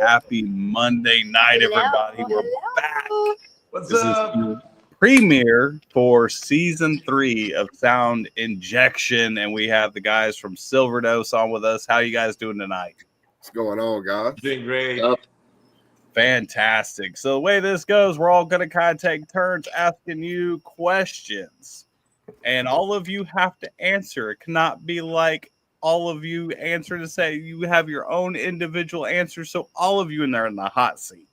Happy Monday night, everybody. We're back. What's This up? is the premiere for season 3 of Sound Injection, and we have the guys from Silverdose on with us. How you guys doing tonight? What's going on, guys? Doing great. Fantastic. So the way this goes, we're all going to kind of take turns asking you questions, and all of you have to answer. It cannot be like all of you answer to say you have your own individual answers, so all of you in there in the hot seat.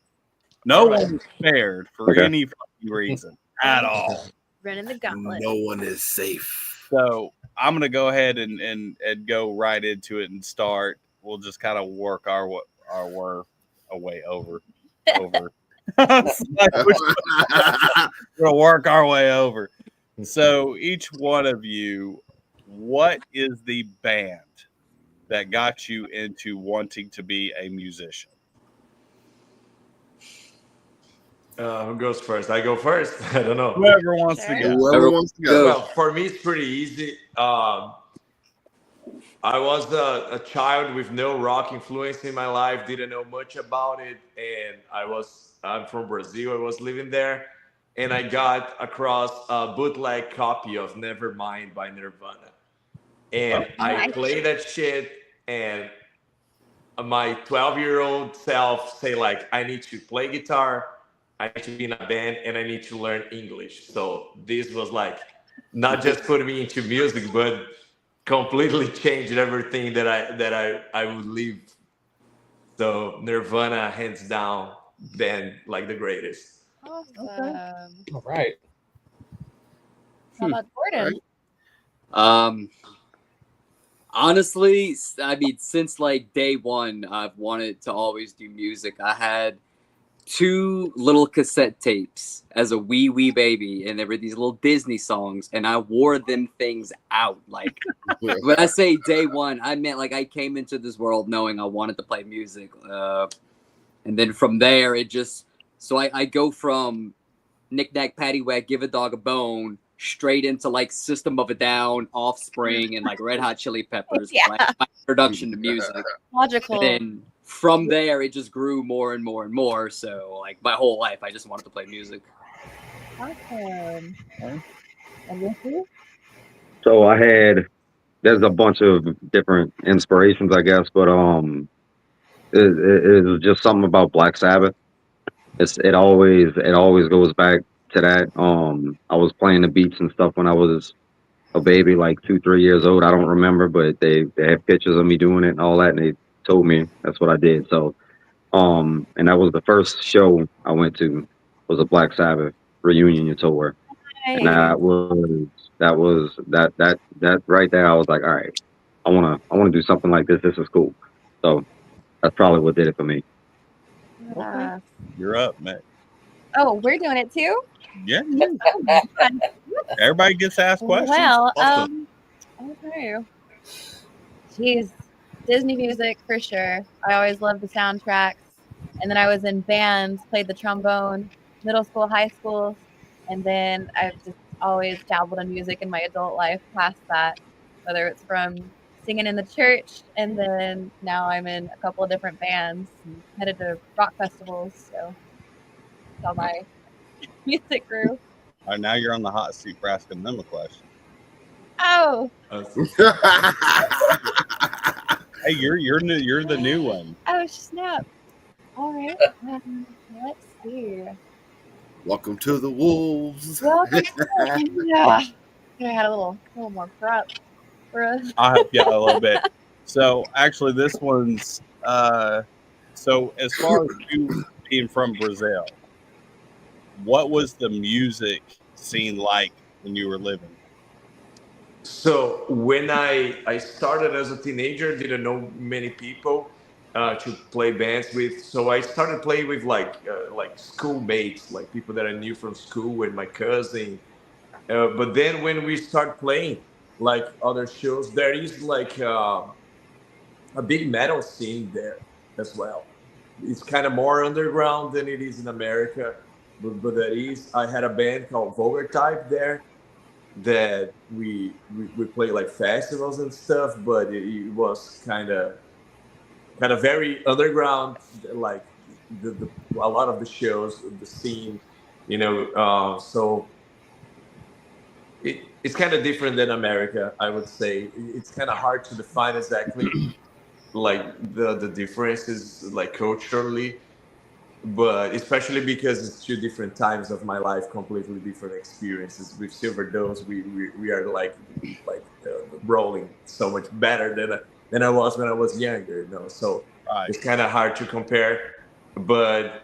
No one is spared for any fucking reason at all. Running the gauntlet. No one is safe. So I'm going to go ahead and go right into it and start. We'll just kind of work our way over. We're gonna work our way over. So each one of you, what is the band that got you into wanting to be a musician? Who goes first? I go first. I don't know. Whoever wants to go. Whoever wants to go. Well, for me, it's pretty easy. I was a child with no rock influence in my life, didn't know much about it, and I'm from Brazil. I was living there, and I got across a bootleg copy of Nevermind by Nirvana, and I played that shit, and my 12-year-old self say like, I need to play guitar, I need to be in a band, and I need to learn English. So this was like not just putting me into music, but completely changed everything that I would live. So Nirvana, hands down, band like the greatest. Awesome. All right. How about Gordon? Honestly, I mean, since like day one, I've wanted to always do music. I had 2 little cassette tapes as a wee baby, and there were these little Disney songs, and I wore them things out. Like when I say day one, I meant like I came into this world knowing I wanted to play music, and then from there it just I go from Knick Knack Paddywhack, Give a Dog a Bone straight into like System of a Down, Offspring, and like Red Hot Chili Peppers. Like, my introduction to music. Logical. And then from there, it just grew more and more and more. So, like, my whole life, I just wanted to play music. Awesome. And with you? So there's a bunch of different inspirations, I guess, but it was just something about Black Sabbath. It always goes back to that. I was playing the beats and stuff when I was a baby, like 2-3 years old. I don't remember, but they had pictures of me doing it and all that, and they told me that's what I did. So and that was the first show I went to, was a Black Sabbath reunion tour. Nice. And that right there, I was like, all right, I wanna do something like this. This is cool. So that's probably what did it for me. Yeah. You're up, Matt. Oh, we're doing it too? Yeah. Everybody gets asked questions. Well, Awesome. okay. Jeez, Disney music for sure. I always loved the soundtracks. And then I was in bands, played the trombone, middle school, high school. And then I've just always dabbled in music in my adult life past that, whether it's from singing in the church, and then now I'm in a couple of different bands and headed to rock festivals. So that's how my music grew. All right, now you're on the hot seat for asking them a question. Oh, Hey, you're the new one. oh snap. All right. Let's see. Welcome to the Wolves. Well, yeah. I had a little more prep for us. I'll help you out a little bit. So actually, this one's so as far as you being from Brazil, what was the music scene like when you were living? So when I started as a teenager, didn't know many people to play bands with. So I started playing with like schoolmates, like people that I knew from school and my cousin. But then when we start playing like other shows, there is like a big metal scene there as well. It's kind of more underground than it is in America, but that is. I had a band called Vulgar Type there that we play like festivals and stuff, but it was kind of kind of very underground, like a lot of the shows, the scene, you know. So it's kind of different than America, I would say. It's kind of hard to define exactly like the differences, like culturally, but especially because it's two different times of my life, completely different experiences. With Silver Dose, we are rolling so much better than I was when I was younger, you know. So Right. it's kind of hard to compare, but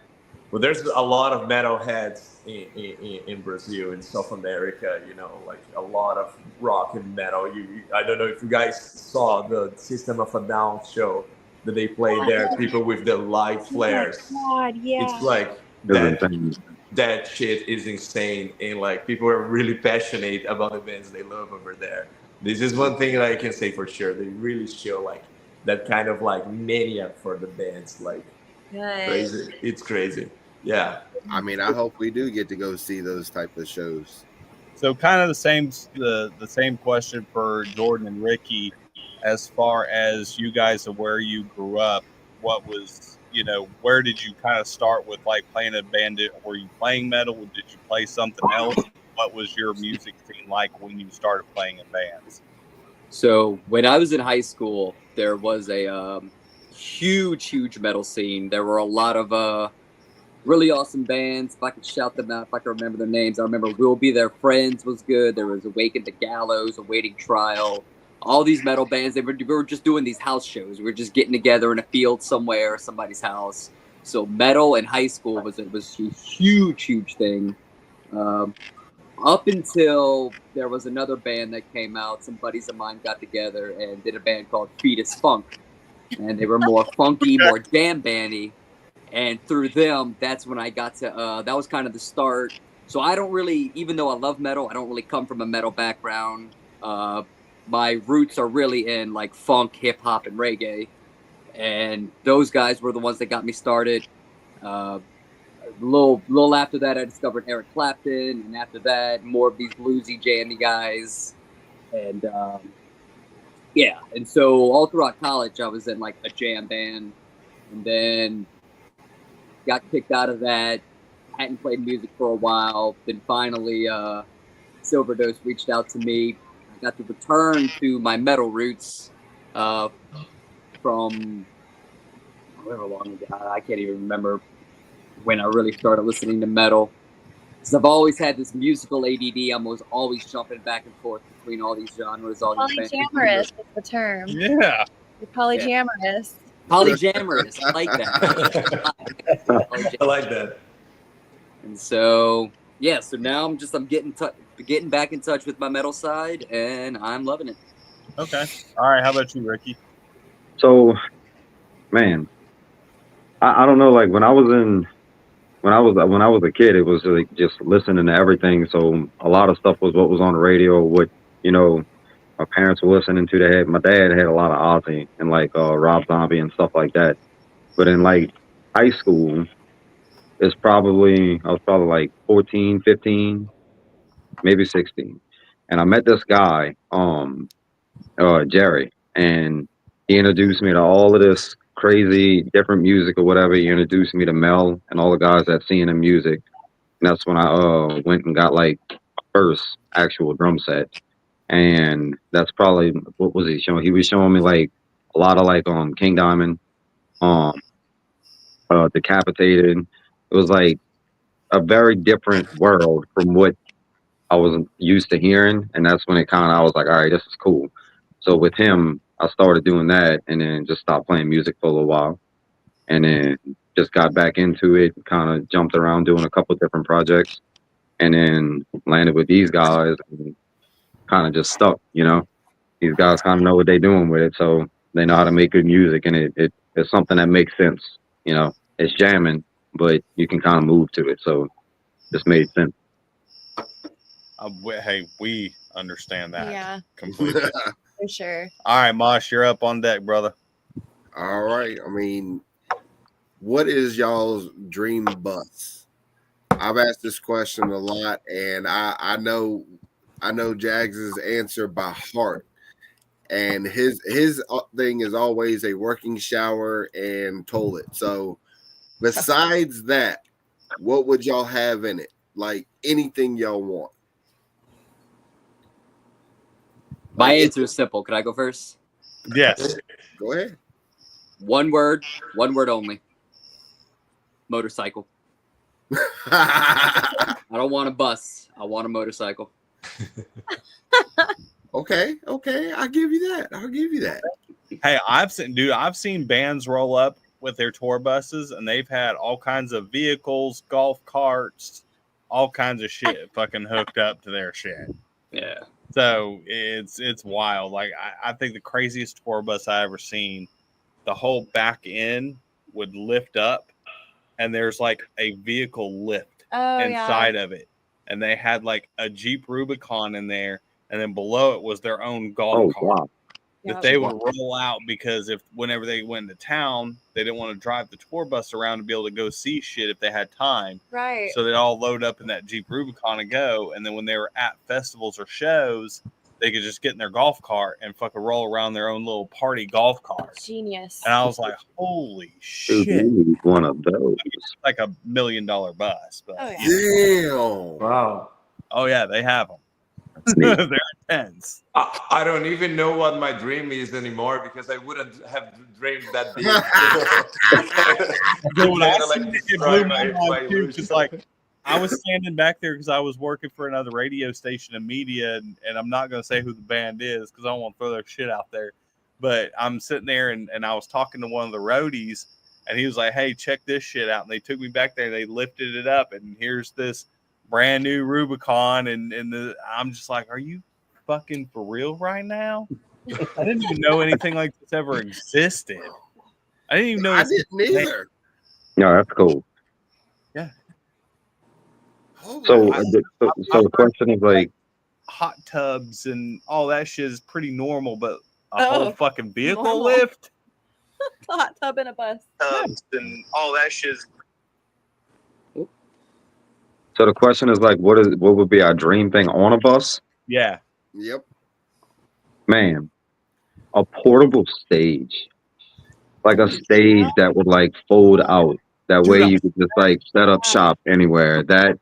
there's a lot of metal heads in Brazil, in South America, you know, like a lot of rock and metal. I don't know if you guys saw the System of a Down show that they play there, people with the light flares. God, yeah. It's like It was insane. that shit is insane, and like people are really passionate about the bands they love over there. This is one thing that I can say for sure. They really show like that kind of like mania for the bands, like Good. crazy. It's crazy. Yeah. I mean, I hope we do get to go see those type of shows. So kind of the same question for Jordan and Ricky, as far as you guys of where you grew up. What was, you know, where did you kind of start with like playing a band? Were you playing metal? Did you play something else? What was your music scene like when you started playing in bands? So when I was in high school, there was a huge metal scene. There were a lot of really awesome bands. If I could shout them out, if I could remember their names, I remember We'll Be Their Friends was good. There was Awaken the Gallows, Awaiting Trial. All these metal bands, we were just doing these house shows. We were just getting together in a field somewhere, somebody's house. So metal in high school was a huge thing. Up until there was another band that came out. Some buddies of mine got together and did a band called Fetus Funk. And they were more funky, more jam bandy. And through them, that's when I got to, that was kind of the start. So I don't really, even though I love metal, I don't really come from a metal background. My roots are really in like funk, hip hop, and reggae. And those guys were the ones that got me started. A little after that, I discovered Eric Clapton. And after that, more of these bluesy, jammy guys. And yeah. And so all throughout college, I was in like a jam band. And then got kicked out of that, hadn't played music for a while. Then finally, Silver Dose reached out to me. I got to return to my metal roots from however long ago. I can't even remember when I really started listening to metal. Because I've always had this musical ADD. I'm always jumping back and forth between all these genres. Polyamorous is the term. Yeah. You're polyamorous. Polyamorous. I like that. I like that. And so, yeah, so now I'm getting back in touch with my metal side, and I'm loving it. Okay. All right. How about you, Ricky? So, man, I don't know. Like when I was a kid, it was like just listening to everything. So a lot of stuff was what was on the radio, what, you know, my parents were listening to. My dad had a lot of Ozzy and like Rob Zombie and stuff like that. But in like high school, I was probably like 14, 15, maybe 16. And I met this guy, Jerry, and he introduced me to all of this crazy different music or whatever. He introduced me to Mel and all the guys that seen in music. And that's when I went and got like my first actual drum set. And that's probably, what was he showing? He was showing me like a lot of like King Diamond, Decapitated. It was like a very different world from what I was used to hearing. And that's when I was like, all right, this is cool. So with him, I started doing that and then just stopped playing music for a little while. And then just got back into it, kind of jumped around doing a couple different projects, and then landed with these guys and kind of just stuck, you know. These guys kind of know what they're doing with it, so they know how to make good music, and it's something that makes sense, you know. It's jamming, but you can kind of move to it, so just made sense. Hey, we understand that. Yeah. Completely. For sure. All right, Mosh, you're up on deck, brother. All right. I mean, what is y'all's dream bus? I've asked this question a lot, and I know Jags' answer by heart. and his thing is always a working shower and toilet. So besides that, what would y'all have in it? Like anything y'all want. My answer is simple. Can I go first? Yes. Go ahead. One word only. Motorcycle. I don't want a bus. I want a motorcycle. Okay, I'll give you that. Hey, I've seen bands roll up with their tour buses, and they've had all kinds of vehicles, golf carts, all kinds of shit fucking hooked up to their shit. Yeah. So it's wild. Like I think the craziest tour bus I ever seen, the whole back end would lift up, and there's like a vehicle lift inside of it, and they had like a Jeep Rubicon in there, and then below it was their own golf cart. Wow. That they would roll out because whenever they went to town, they didn't want to drive the tour bus around to be able to go see shit if they had time. Right. So they'd all load up in that Jeep Rubicon and go. And then when they were at festivals or shows, they could just get in their golf cart and fucking roll around their own little party golf cart. Genius. And I was like, holy Dude, shit. we need one of those. It's like $1 million bus. But Oh, yeah. Damn. Wow. oh, yeah, they have them. Neat. They're intense. I don't even know what my dream is anymore because I wouldn't have dreamed that big. Dude, when I Kinda, seen it, it destroy blew my my mind, too, illusion. 'cause, like, I was standing back there because I was working for another radio station in media, and I'm not going to say who the band is because I don't want to throw their shit out there. But I'm sitting there, and I was talking to one of the roadies, and he was like, hey, check this shit out. And they took me back there, and they lifted it up, and here's this brand new Rubicon, and I'm just like, are you fucking for real right now? I didn't even know anything like this ever existed. I didn't even know I this didn't either. Yeah, that's cool. Holy So, shit. so the question is like, hot tubs and all that shit is pretty normal, but a whole fucking vehicle normal. lift, Hot tub in a bus. tubs and all that shit is so the question is like, what would be our dream thing on a bus? yeah. Yep. Man, a portable stage, like a stage that would like fold out. That way you could just like set up shop anywhere. That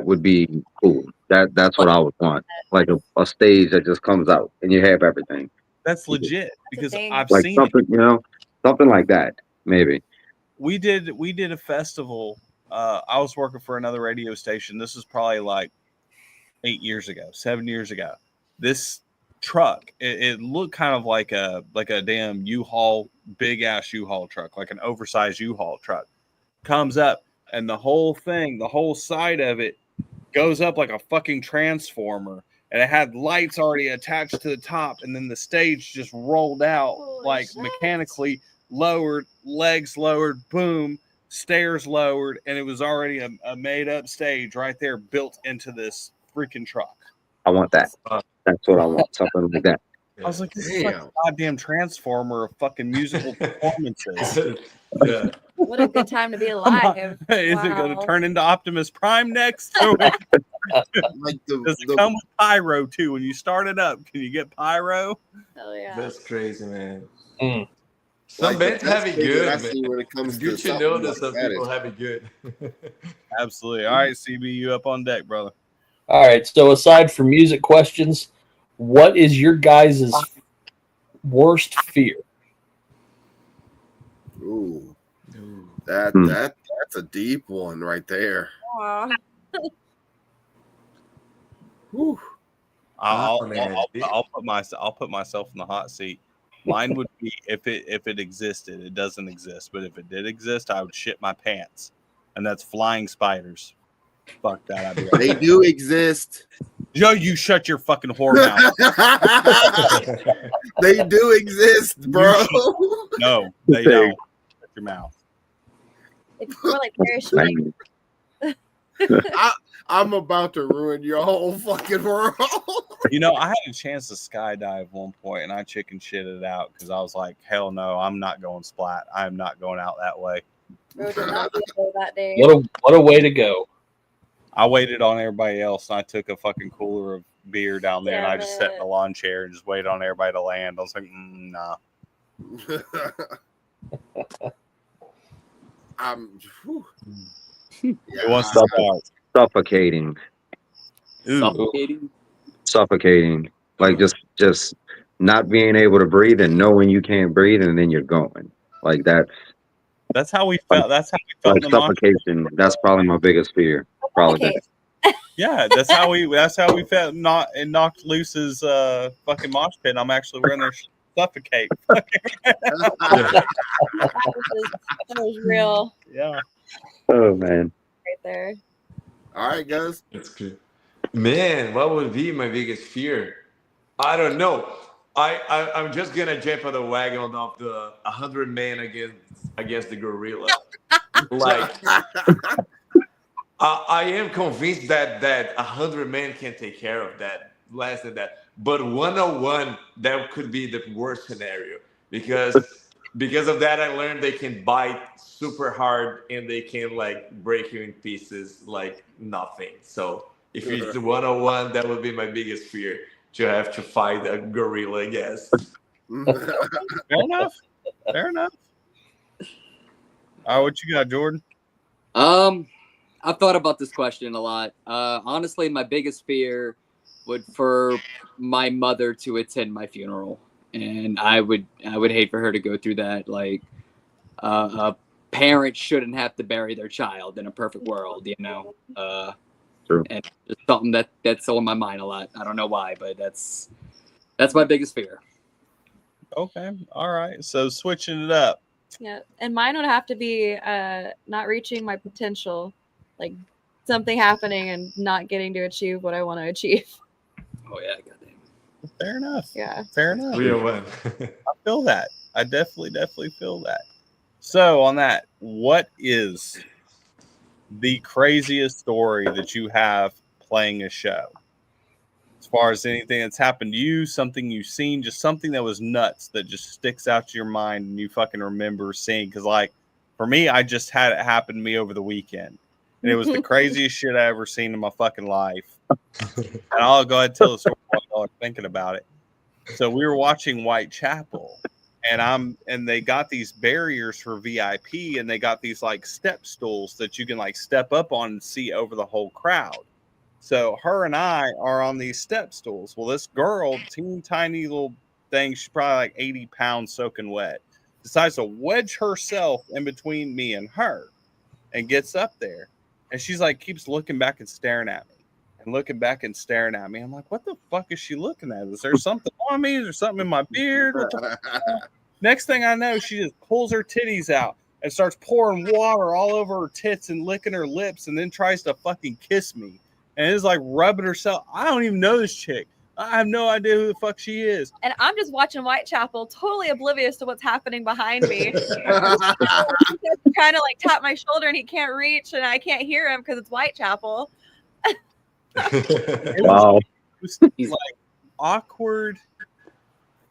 would be cool. That's what I would want. Like a stage that just comes out and you have everything. That's legit because thing. I've Like seen something, something like that, maybe. we did a festival. I was working for another radio station. This is probably like 7 years ago. This truck, it looked kind of like a damn U-Haul, big ass U-Haul truck, like an oversized U-Haul truck. Comes up, and the whole side of it goes up like a fucking transformer, and it had lights already attached to the top, and then the stage just rolled out. Holy Like shit. mechanically lowered, legs lowered, boom, stairs lowered, and it was already a made up stage right there built into this freaking truck. I want that. That's what I want. Something like that. I was like, this is like a goddamn transformer of fucking musical performances. Yeah. What a good time to be alive. Is it going to Wow. turn into Optimus Prime next? Or Like does it come with pyro too? When you start it up, can you get pyro? Hell yeah. That's crazy, man. Mm. Some bands have it good, I man. see when it comes It's to good to something know that like some that people is- have it good. Absolutely. All right, CB, you up on deck, brother. All right. So aside from music questions, what is your guys' worst fear? Ooh, Ooh. that's a deep one right there. Aw. Whew. I'll put myself in the hot seat. Mine would be if it existed. It doesn't exist, but if it did exist, I would shit my pants, and that's flying spiders. Fuck that! I'd be like, They do exist. Joe, you shut your fucking whore mouth. They do exist, bro. No, they don't. Shut your mouth. It's more like parachuting. I'm about to ruin your whole fucking world. You know, I had a chance to skydive one point, and I chicken shitted out because I was like, hell no, I'm not going splat. I am not going out that way. Bro did not go that day. What a way to go. I waited on everybody else, and I took a fucking cooler of beer down there, and I just sat in Damn the lawn chair and just waited on everybody to land. I was like, nah. It wants to start. Suffocating. Suffocating. Suffocating. Like just not being able to breathe and knowing you can't breathe, and then you're going. Like That's how we felt. That's how we felt like in the mosh pit. suffocation. That's probably my biggest fear. Probably Okay. that. Yeah, that's how we felt. Knocked Loose's fucking mosh pit. And I'm actually running there suffocate. That was real Yeah. Oh man. right there. All right, guys. That's good. Man, what would be my biggest fear? I don't know. I'm just gonna jump on the wagon of the 100 men against the gorilla. Like I am convinced that 100 men can take care of that, less than that. But 101, that could be the worst scenario because of that I learned they can bite super hard and they can like break you in pieces like nothing. So if it's the 101, that would be my biggest fear, to have to fight a gorilla, I guess. Fair enough. Fair enough. All right, what you got, Jordan? I've thought about this question a lot. Honestly, my biggest fear would for my mother to attend my funeral, and I would hate for her to go through that. Like, a parent shouldn't have to bury their child in a perfect world, you know. True. And it's something that's on my mind a lot. I don't know why, but that's my biggest fear. Okay. All right. So switching it up. Yeah, and mine would have to be not reaching my potential, like something happening and not getting to achieve what I want to achieve. Oh yeah, goddamn. Fair enough. Yeah. Fair enough. 301. I feel that. I definitely feel that. So on that, what is the craziest story that you have playing a show? As far as anything that's happened to you, something you've seen, just something that was nuts that just sticks out to your mind and you fucking remember seeing. Because like for me, I just had it happen to me over the weekend. And it was the craziest shit I ever seen in my fucking life. And I'll go ahead and tell the story while y'all are thinking about it. So we were watching Whitechapel, and they got these barriers for VIP, and they got these like step stools that you can like step up on and see over the whole crowd. So her and I are on these step stools. Well, this girl, teeny tiny little thing, she's probably like 80 pounds soaking wet, decides to wedge herself in between me and her and gets up there. And she's like, keeps looking back and staring at me and looking back and staring at me. I'm like, what the fuck is she looking at? Is there something on me? Is there something in my beard? What the fuck? Next thing I know, she just pulls her titties out and starts pouring water all over her tits and licking her lips and then tries to fucking kiss me. And it's like rubbing herself. I don't even know this chick. I have no idea who the fuck she is. And I'm just watching Whitechapel, totally oblivious to what's happening behind me. He's trying to like tap my shoulder and he can't reach, and I can't hear him because it's Whitechapel. Wow. It was like awkward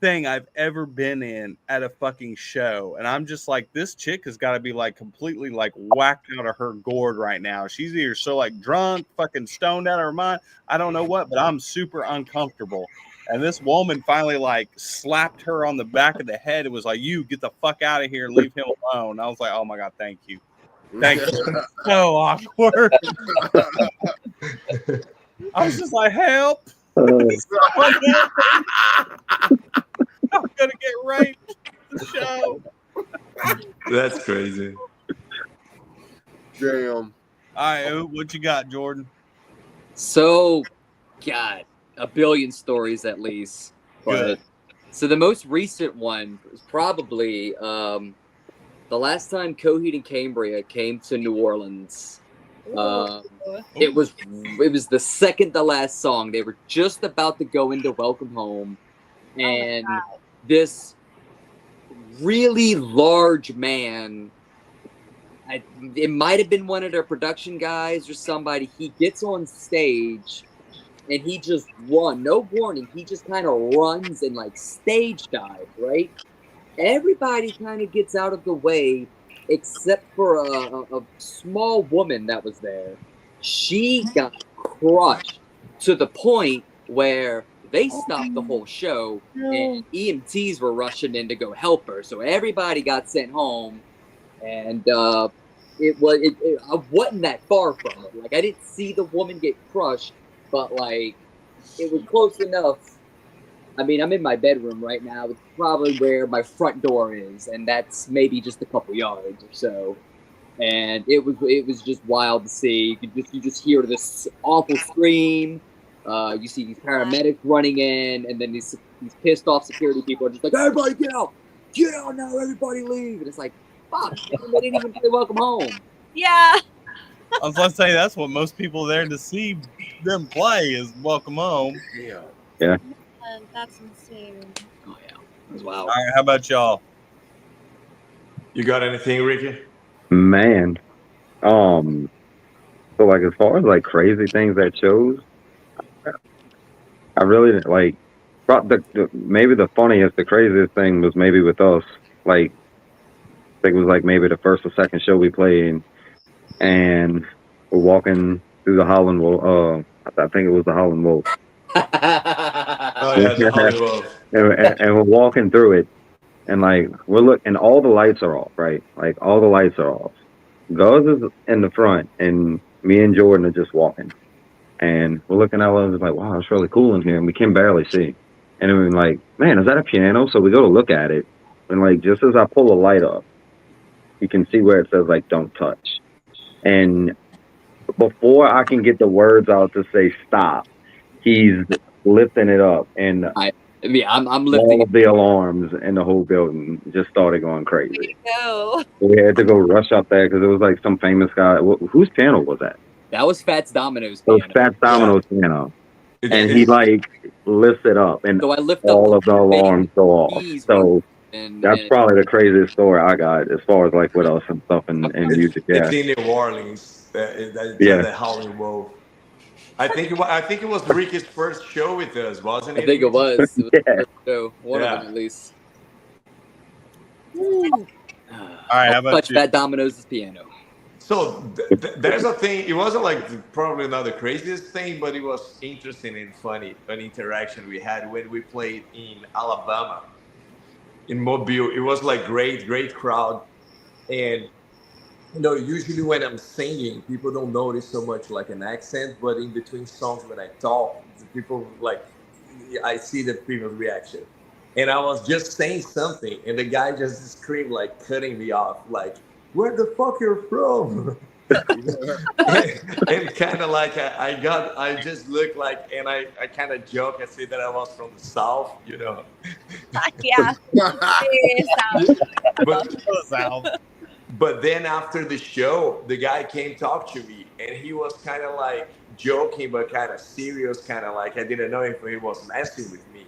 thing I've ever been in at a fucking show. And I'm just like, this chick has got to be like completely like whacked out of her gourd right now. She's either so like drunk, fucking stoned out of her mind. I don't know what, but I'm super uncomfortable. And this woman finally like slapped her on the back of the head. It was like, you get the fuck out of here and leave him alone. I was like, oh my God, thank you. Thank you. So awkward. I was just like, help. I'm gonna get raped. The show. That's crazy. Damn. All right, what you got, Jordan? So, God, a billion stories at least. Good. So the most recent one was probably the last time Coheed and Cambria came to New Orleans. It was the second to last song. They were just about to go into Welcome Home, and this really large man, it might have been one of their production guys or somebody, he gets on stage and he just no warning, he just kind of runs and like stage dives, right? Everybody kind of gets out of the way except for a small woman that was there. She got crushed to the point where they stopped the whole show and EMTs were rushing in to go help her. So everybody got sent home, and I wasn't that far from it. Like, I didn't see the woman get crushed, but like it was close enough. I mean, I'm in my bedroom right now. It's probably where my front door is, and that's maybe just a couple yards or so. And it was just wild to see. You just hear this awful scream. You see these paramedics running in, and then these pissed off security people are just like, "Everybody get out now! Everybody leave!" And it's like, fuck, they didn't even play Welcome Home. Yeah. I was going to say that's what most people there to see them play is Welcome Home. Yeah. That's insane. Oh yeah, it was wild. All right, how about y'all? You got anything, Ricky? Man, so like as far as like crazy things at shows, I really didn't like. Maybe the funniest, the craziest thing was maybe with us. Like, I think it was like maybe the first or second show we played, and we're walking through the Holland Wolf. I think it was the Holland Wolf. Oh yeah, the Holland Wolf. and we're walking through it, and like and all the lights are off, right? Like all the lights are off. Gus is in the front, and me and Jordan are just walking, and we're looking out and it's like, wow, it's really cool in here, and we can barely see. And then we're like, man, is that a piano? So we go to look at it, and like just as I pull the light up, you can see where it says like "Don't touch." And before I can get the words out to say stop, he's lifting it up, and I'm lifting all of the alarms in the whole building just started going crazy. Go. We had to go rush up there because it was like some famous guy. Whose piano was that? That was Fats Domino's It was piano. Fats Domino's piano. And he like lifts it up, and So I lift all up of the alarms go off. So that's probably the craziest story I got as far as like with us and stuff and music. Yeah. It's in New Orleans. The Howling Wolf. I think it was Ricky's first show with us, wasn't it? I think it was. It was Yeah. the first show. One of them at least. All right, how about touch you? Fat Domino's piano. So there's a thing. It wasn't like probably not the craziest thing, but it was interesting and funny. An interaction we had when we played in Alabama, in Mobile. It was like great crowd, and usually when I'm singing, people don't notice so much like an accent, but in between songs when I talk, the people like I see the people's reaction. And I was just saying something, and the guy just screamed like cutting me off, like, "Where the fuck you're from?" and kind of like I just looked like, and I kind of joke. I say that I was from the South, Yeah. But then after the show, the guy came talk to me, and he was kind of like joking, but kind of serious, kind of like I didn't know if he was messing with me.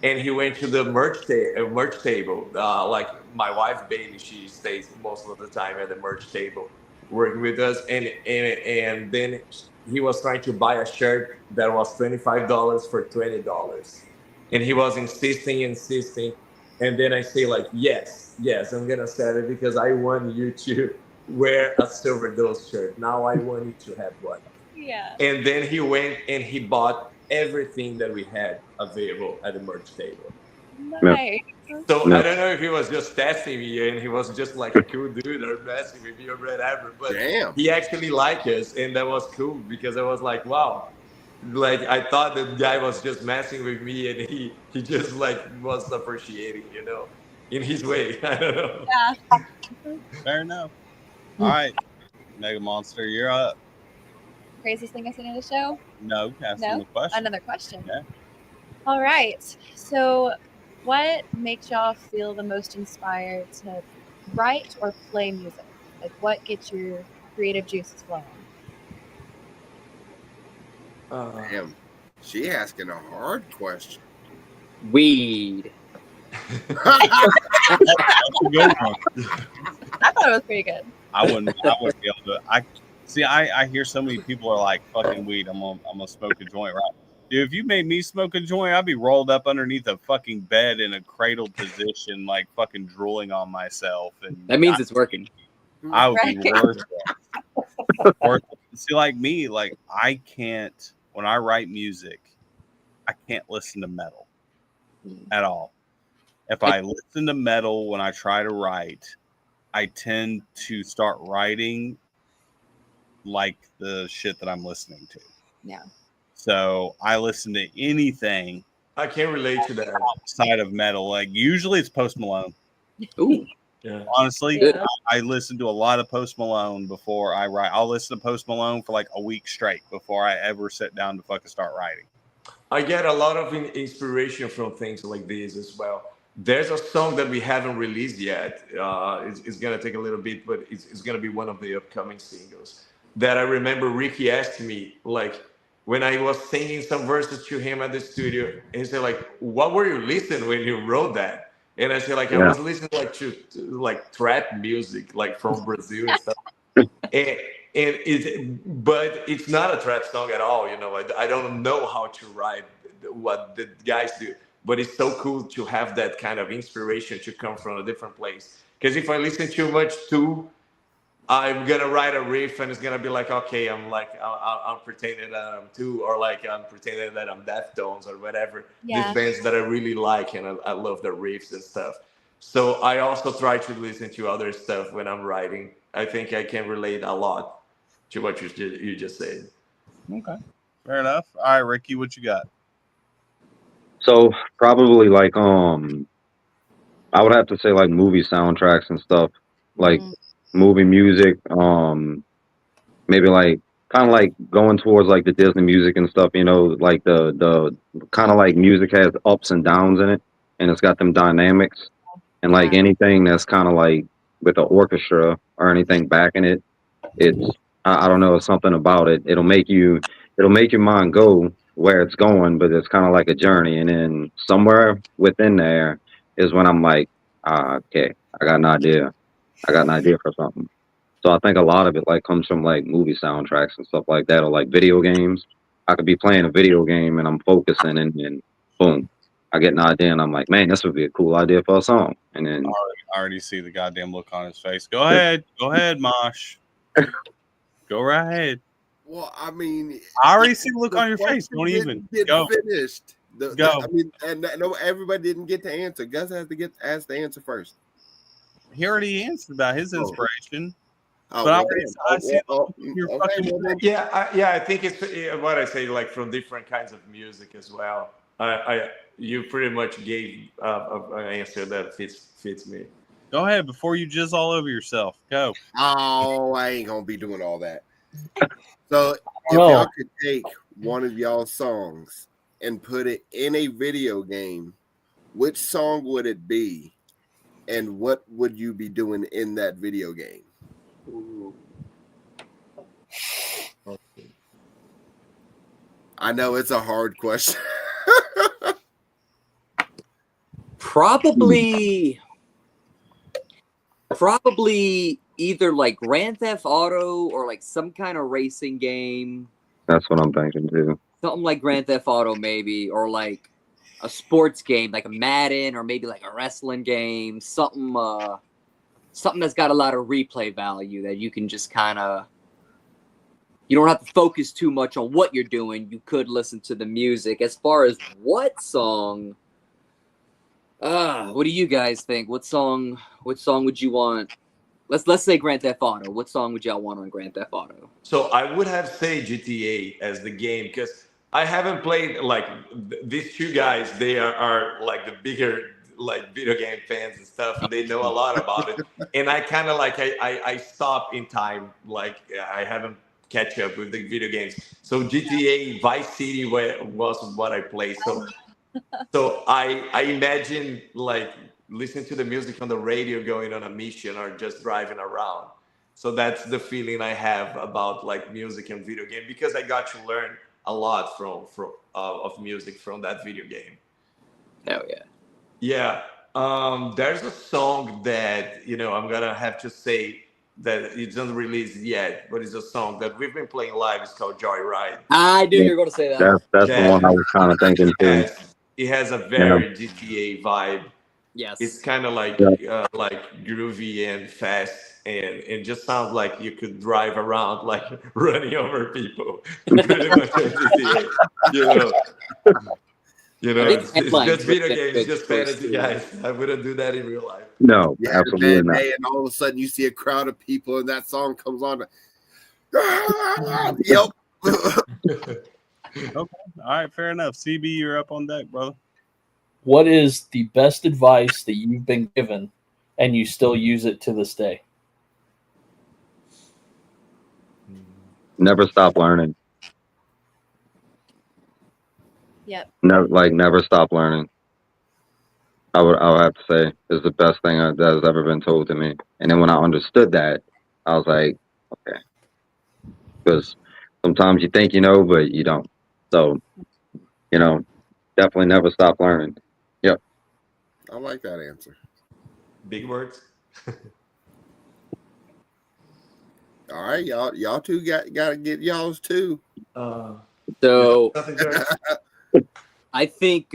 And he went to the merch table. Like my wife, Bailey, she stays most of the time at the merch table, working with us. And then he was trying to buy a shirt that was $25 for $20, and he was insisting. And then I say like, yes, I'm gonna sell it because I want you to wear a Silver Dose shirt. Now I want you to have one. Yeah. And then he went and he bought everything that we had available at the merch table. Nice. So I don't know if he was just testing me and he was just like a cool dude or messing with me or whatever, but he actually liked us, and that was cool because I was like, wow. Like I thought the guy was just messing with me, and he just like was appreciating, in his way. I don't know. Yeah. Fair enough. All right, Mega Monster, you're up. Craziest thing I seen in the show? No, asking the question. Another question. Yeah. All right. So, what makes y'all feel the most inspired to write or play music? Like, what gets your creative juices flowing? Damn, she asking a hard question. Weed. That's a good one. I thought it was pretty good. I wouldn't be able to. I hear so many people are like, fucking weed, I'm gonna smoke a joint, right? Dude, if you made me smoke a joint, I'd be rolled up underneath a fucking bed in a cradle position, like fucking drooling on myself. And that means it's working. I would be worthless. See, like me, like I can't, when I write music, I can't listen to metal Mm. at all. If I listen to metal when I try to write, I tend to start writing like the shit that I'm listening to. Yeah. So I listen to anything I can relate to that. outside of metal. Like usually it's Post Malone. Ooh, Yeah. Honestly, Yeah. I listen to a lot of Post Malone before I write. I'll listen to Post Malone for like a week straight before I ever sit down to fucking start writing. I get a lot of inspiration from things like these as well. There's a song that we haven't released yet. It's gonna take a little bit, but it's gonna be one of the upcoming singles. That I remember Ricky asked me, like, when I was singing some verses to him at the studio, and he said, like, "What were you listening when you wrote that?" And I said, like, I Yeah. was listening like to like trap music, like from Brazil and stuff. and but it's not a trap song at all. You know, I don't know how to write what the guys do, but it's so cool to have that kind of inspiration to come from a different place. Because if I listen too much too, I'm gonna write a riff and it's gonna be like, okay, I'm pretending that I'm two, or like I'm pretending that I'm Deftones or whatever. Yeah. These bands that I really like and I love the riffs and stuff. So I also try to listen to other stuff when I'm writing. I think I can relate a lot to what you just said. Okay, fair enough. All right, Ricky, what you got? So probably like I would have to say like movie soundtracks and stuff, like Mm. movie music. Maybe like kind of like going towards like the Disney music and stuff. You know, like the kind of like music has ups and downs in it, and it's got them dynamics. And like Yeah. anything that's kind of like with the orchestra or anything backing it, it's I don't know, it's something about it. It'll make your mind go where it's going, but it's kind of like a journey. And then somewhere within there is when I'm like, okay, I got an idea. I got an idea for something. So I think a lot of it like comes from like movie soundtracks and stuff like that, or like video games. I could be playing a video game and I'm focusing, and then boom, I get an idea and I'm like, man, this would be a cool idea for a song. And then I already see the goddamn look on his face. Go ahead, Mosh. Go right ahead. Well, I mean, I already see the look the on your face. question Don't even didn't get go. finished. Go. I mean, and no, everybody didn't get to answer. Gus has to get asked the answer first. He already answered about his Oh. inspiration. Oh, But I well, already damn. I see the look on your Okay, fucking well, then, Yeah, I think it's what I say, like from different kinds of music as well. You pretty much gave an answer that fits me. Go ahead before you jizz all over yourself. Go. oh, I ain't gonna be doing all that. So if No. y'all could take one of y'all's songs and put it in a video game, which song would it be, and what would you be doing in that video game? Ooh. I know it's a hard question. Probably either like Grand Theft Auto or like some kind of racing game. that's what I'm thinking too. Something like Grand Theft Auto, maybe, or like a sports game, like a Madden, or maybe like a wrestling game. Something that's got a lot of replay value that you can just kind of. You don't have to focus too much on what you're doing. You could listen to the music. As far as what song, what do you guys think? What song would you want? Let's say Grand Theft Auto. What song would y'all want on Grand Theft Auto? So I would have say GTA as the game, because I haven't played like these two guys. They are like the bigger like video game fans and stuff, and they know a lot about it. And I kind of like I stop in time. Like I haven't catch up with the video games. So GTA Vice City was what I played. So I imagine like listening to the music on the radio, going on a mission, or just driving around. So that's the feeling I have about like music and video game, because I got to learn a lot from of music from that video game. Oh yeah. Yeah. There's a song that I'm gonna have to say that it doesn't release yet, but it's a song that we've been playing live. It's called Joyride. I knew you were going to say that. That's the one I was kind of thinking too. It has a very GTA vibe. Yes. It's kind of like groovy and fast, and it just sounds like you could drive around like running over people. Pretty much on GTA, You know, I think it's headlines just video written games, good just choice, fantasy, too. guys. I wouldn't do that in real life. No, Yeah, absolutely bad not. day, and all of a sudden you see a crowd of people, and that song comes on. Yep. Okay. All right, fair enough. CB, you're up on deck, brother. What is the best advice that you've been given and you still use it to this day? Never stop learning. Yep. Never stop learning. I would have to say is the best thing that has ever been told to me. And then when I understood that, I was like, okay, because sometimes you think you know, but you don't. So, definitely never stop learning. Yep. I like that answer. Big words. All right, y'all two got to get y'all's too. So Nothing, George? I think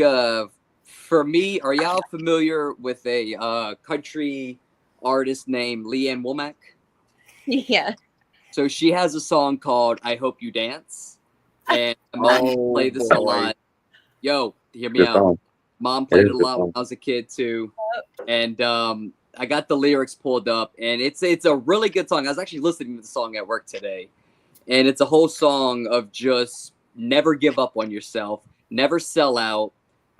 for me, are y'all familiar with a country artist named Leanne Womack? Yeah. So she has a song called "I Hope You Dance," and Mom played this a boy. lot. Yo, hear me Good out. song. Mom It played is it a good lot when song. I was a kid too, and I got the lyrics pulled up, and it's a really good song. I was actually listening to the song at work today, and it's a whole song of just never give up on yourself, never sell out,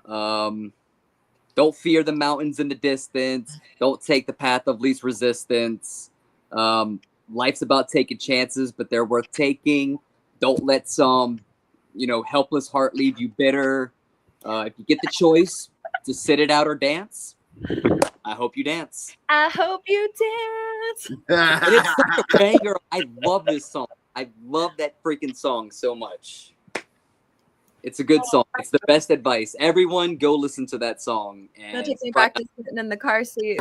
don't fear the mountains in the distance, don't take the path of least resistance. Life's about taking chances, but they're worth taking. Don't let some, helpless heart leave you bitter. If you get the choice to sit it out or dance, I hope you dance. I hope you dance. And it's such a banger. I love this song. I love that freaking song so much. It's a good song. It's the best advice. Everyone go listen to that song. And That takes me back to sitting in the car seat.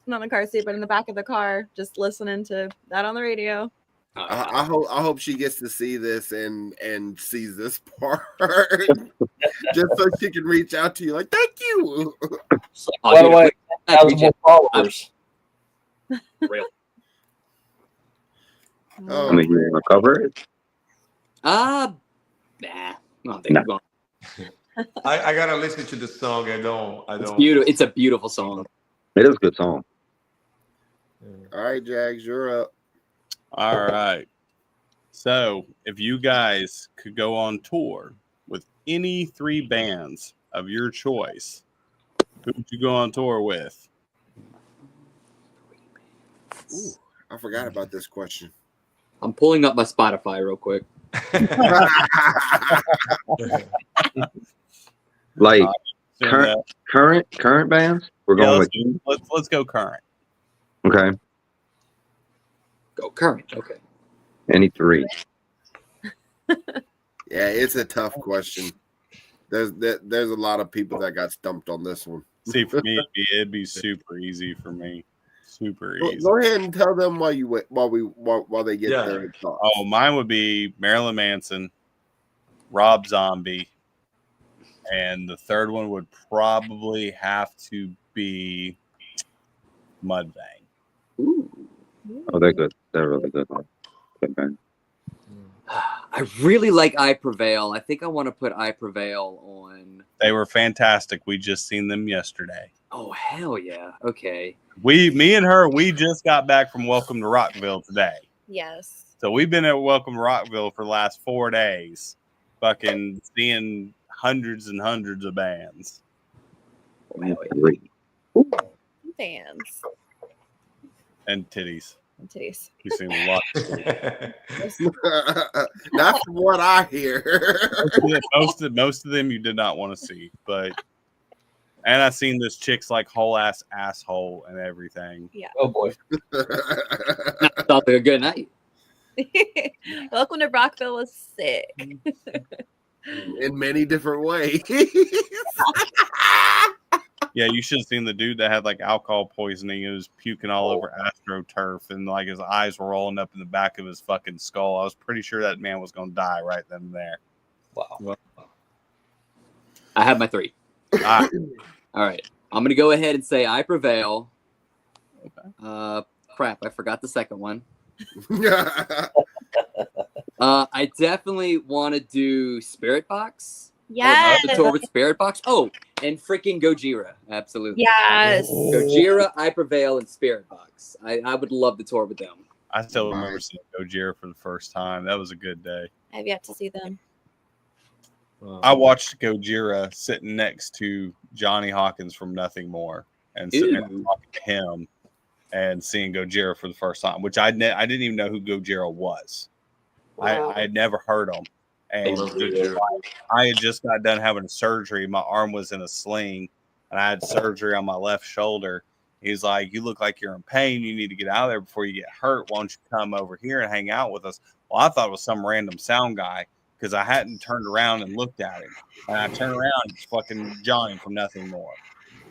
Not in the car seat, but in the back of the car, just listening to that on the radio. I hope she gets to see this and sees this part, just so she can reach out to you like, thank you. So, Oh, by dude, the way, I has reach more out. followers. Real. Oh, I mean, you want to cover it? Nah. I don't think Nah. I'm going. I gotta listen to the song. I don't. It's beautiful. It's a beautiful song. It is a good song. all right, Jags, you're up. All right. So, if you guys could go on tour with any three bands of your choice, who would you go on tour with? Ooh, I forgot about this question. I'm pulling up my Spotify real quick. Like Doing current bands. We're that. Yeah, going with let's go current. okay. Go current. Okay. Any three. Yeah, it's a tough question. There's a lot of people that got stumped on this one. See, for me, it'd be super easy for me. Super easy. Go ahead and tell them while they get Yeah. their thoughts. Oh, mine would be Marilyn Manson, Rob Zombie, and the third one would probably have to be Mudvayne. Ooh. Oh, they're good. They're really good. Good band. I really like I Prevail. I think I want to put I Prevail on. They were fantastic. We just seen them yesterday. Oh, hell yeah. Okay. Me and her, we just got back from Welcome to Rockville today. Yes. So we've been at Welcome to Rockville for the last 4 days, fucking seeing hundreds and hundreds of bands. Three. Fans. And titties. And titties. We've seen a lot. Not from what I hear. Most of them you did not want to see, but and I seen this chick's like whole ass asshole and everything. Yeah. Oh boy. Sounds like a good night. Welcome to Rockville was sick. In many different ways. Yeah, you should have seen the dude that had like alcohol poisoning. He was puking all over AstroTurf, and like his eyes were rolling up in the back of his fucking skull. I was pretty sure that man was going to die right then and there. Wow. I have my three. Ah, All right. I'm going to go ahead and say I Prevail. Okay. Crap, I forgot the second one. I definitely want to do Spirit Box. Yes. The tour with Spirit Box. Oh, and freaking Gojira. Absolutely. Yes. Gojira, I Prevail, and Spirit Box. I would love to tour with them. I still remember seeing Gojira for the first time. That was a good day. I've yet to see them. I watched Gojira sitting next to Johnny Hawkins from Nothing More and sitting there talking to him and seeing Gojira for the first time, which I didn't even know who Gojira was. Wow. I had never heard him. And I had just got done having surgery. My arm was in a sling, and I had surgery on my left shoulder. He's like, "You look like you're in pain. You need to get out of there before you get hurt. Why don't you come over here and hang out with us?" Well, I thought it was some random sound guy because I hadn't turned around and looked at him. And I turned around, it's fucking Johnny from Nothing More.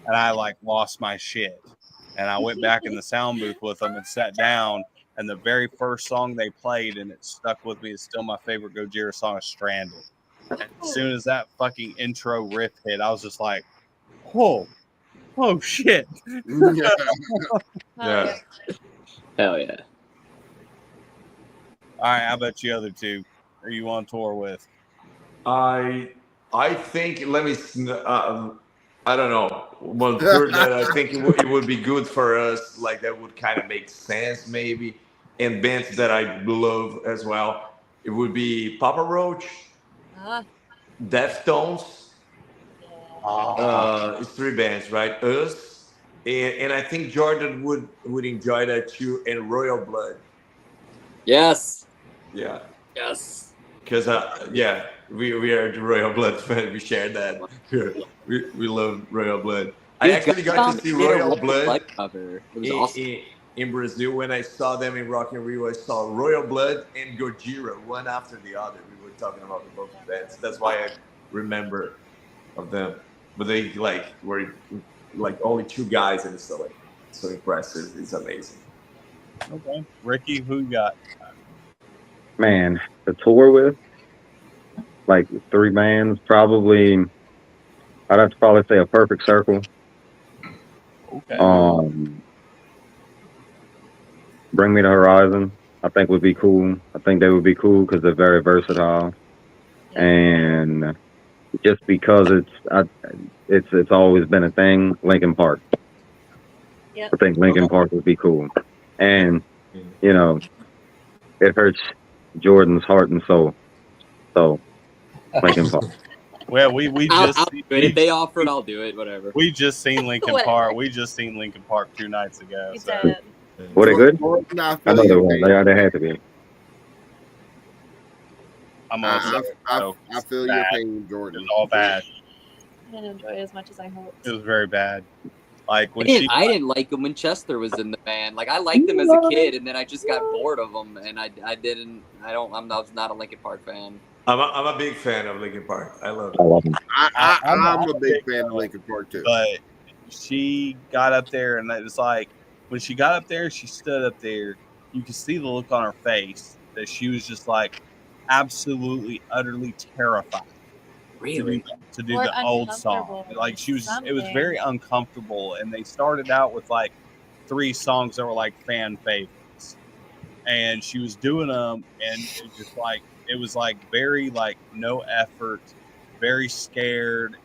And I like lost my shit. And I went back in the sound booth with them and sat down. And the very first song they played, and it stuck with me, is still my favorite Gojira song, is Stranded. And as soon as that fucking intro riff hit, I was just like, oh shit. Yeah. Hell yeah. All right, how about you other two? Are you on tour with? I think, let me, I don't know. Well, third that I think it would be good for us, like that would kind of make sense maybe, and bands that I love as well. It would be Papa Roach, Deftones. It's 3 bands, right? Us, and I think Jordan would enjoy that too, and Royal Blood. Yes. Yeah. Yes. Because we are the Royal Blood fan. We share that. we love Royal Blood. I actually got to see Royal Blood cover. It was awesome. In Brazil. When I saw them in Rock in Rio, I saw Royal Blood and Gojira, one after the other. We were talking about the both bands. That's why I remember of them. But they were only 2 guys, and it's so impressive. It's amazing. Okay, Ricky, who you got? Man, the tour with like 3 bands, probably. I'd have to probably say A Perfect Circle. Okay. Bring Me the Horizon, I think would be cool. I think they would be cool because they're very versatile, and just because it's always been a thing. Linkin Park. Yep. I think Linkin Park would be cool, and you know, it hurts Jordan's heart and soul. So Linkin Park. Well, we just if they offer it, I'll do it. Whatever. We just seen Linkin Park. We just seen Linkin Park 2 nights ago. So. Were they good? I know they were. They had to be. I feel your pain, Jordan. It was all bad. I didn't enjoy it as much as I hoped. It was very bad. Like when I didn't like them when Chester was in the band. Like I liked them as a kid, and then I just got bored of them, and I was not a Linkin Park fan. I'm a big fan of Linkin Park. I love them. I'm a big fan of Linkin Park too. But she got up there, and it was like when she got up there, she stood up there. You could see the look on her face that she was just like absolutely, utterly terrified. Really? To do the old song. Like it was very uncomfortable. And they started out with like 3 songs that were like fan favorites. And she was doing them, and it was like very like no effort, very scared.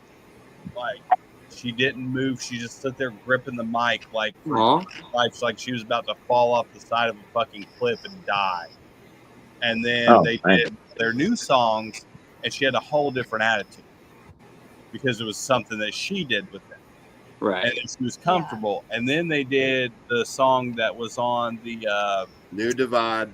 Like she didn't move. She just stood there gripping the mic like she was about to fall off the side of a fucking cliff and die. And then they did their new songs, and she had a whole different attitude because it was something that she did with them. Right. And she was comfortable. Yeah. And then they did the song that was on the New Divide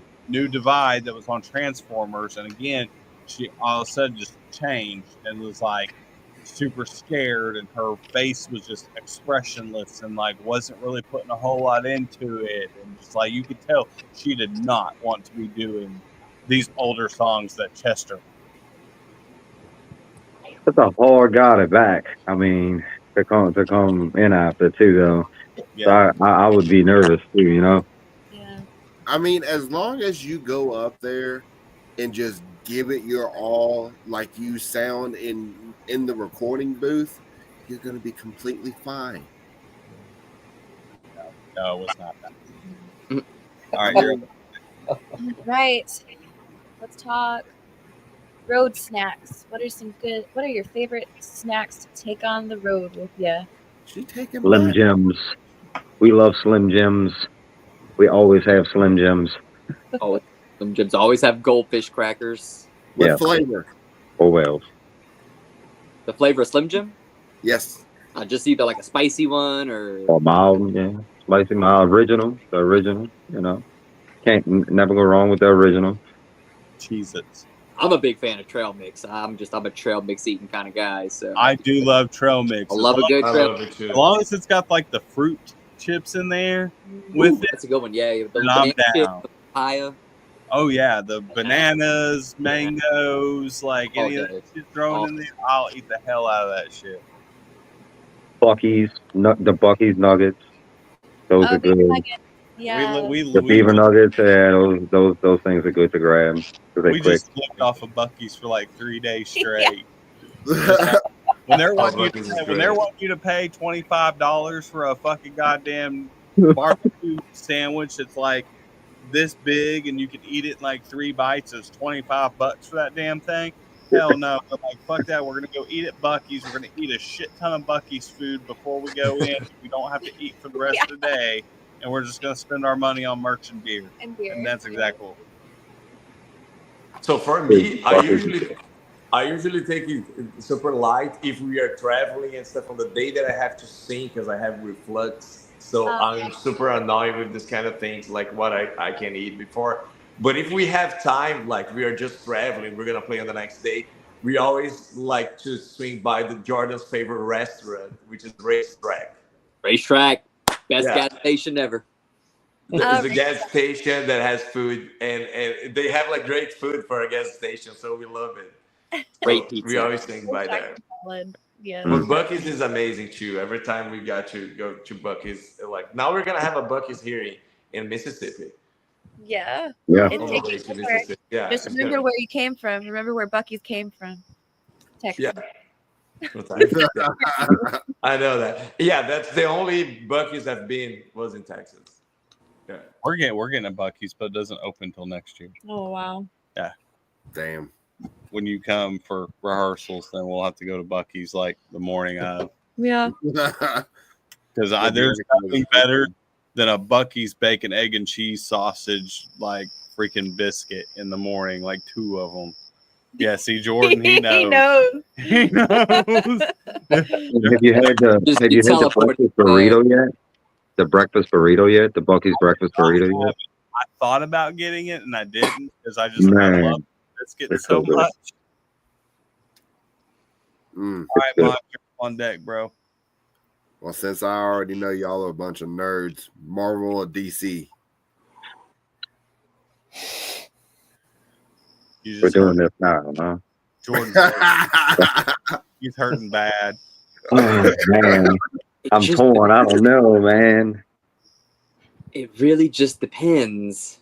that was on Transformers. And again, she all of a sudden just changed and was like super scared, and her face was just expressionless and like wasn't really putting a whole lot into it. And just like you could tell she did not want to be doing these older songs that Chester. That's a hard guy to back. I mean, to come in after too, though. Yeah. So I would be nervous too, you know. Yeah. I mean, as long as you go up there and just give it your all, like you sound in the recording booth, you're going to be completely fine. No, it's not that. All right, right. Let's talk road snacks. What are your favorite snacks to take on the road with you? She taking Slim mine. Jims. We love Slim Jims. We always have Slim Jims. Always, some gyms always have goldfish crackers. What Yeah. flavor? Oh well. The flavor of Slim Jim? Yes. Just either like a spicy one or Or mild, yeah. Spicy mild. Original. The original, you know. Never go wrong with the original. Cheez-Its. I'm a big fan of trail mix. I'm a trail mix eating kind of guy. So I do love trail mix. I love a good I trail. love it too. As long as it's got like the fruit chips in there with it, That's a good one. Yeah, the then I'm banana chip, down. the papaya. Oh yeah, the bananas, mangoes, like All any of day. that shit thrown in there, I'll eat the hell out of that shit. Bucky's, the Bucky's nuggets. Those Oh, are good. yeah. The beaver nuggets, yeah, those things are good to grab because they're we quick. just lived off of Bucky's for like 3 days straight. When they're wanting Buc-ee's is when they're great. wanting you to pay $25 for a fucking goddamn barbecue sandwich that's like this big and you can eat it in like 3 bites, it's $25 for that damn thing. Hell no. I'm like, fuck that. We're gonna go eat at Bucky's. We're gonna eat a shit ton of Bucky's food before we go in. We don't have to eat for the rest of the day. And we're just gonna spend our money on merch and beer. And that's exactly what So for me, I usually take it super light if we are traveling and stuff on the day that I have to sing because I have reflux. So I'm super annoyed with this kind of things, like what I can eat before. But if we have time, like we are just traveling, we're gonna play on the next day. We always like to swing by the Jordan's favorite restaurant, which is Racetrack. Racetrack, best Yeah. gas station ever. It's a gas station that has food, and they have like great food for a gas station, so we love it. Great So pizza. we always think by there. Yeah. But Bucky's is amazing too. Every time we got to go to Bucky's, like now we're gonna have a Bucky's here in Mississippi. Yeah. Yeah. It's On the way taking to over. Mississippi. Yeah. Just it's remember gonna- where you came from. Remember where Bucky's came from. Texas. Yeah. What time? I know that. Yeah, that's the only Bucky's I've been was in Texas. Yeah. we're getting a Bucky's, but it doesn't open until next year. Oh wow. Damn. When you come for rehearsals, then we'll have to go to Bucky's like the morning of. Yeah. Because there's nothing better than a Bucky's bacon, egg, and cheese sausage, like freaking biscuit in the morning, like 2 of them. Yeah, see, Jordan, he knows. He knows. Have you had the teleport. breakfast burrito yet? The breakfast burrito yet? The Bucky's breakfast burrito yet? I thought about getting it and I didn't because I just I Man, love biscuit it's so so good. much. Mm. All right, Mike, you're on deck, bro. Well, since I already know y'all are a bunch of nerds, Marvel or DC? You We're just doing hurt this now, huh? Jordan. He's hurting bad. Oh, man. I'm torn. I don't know, man. It really just depends.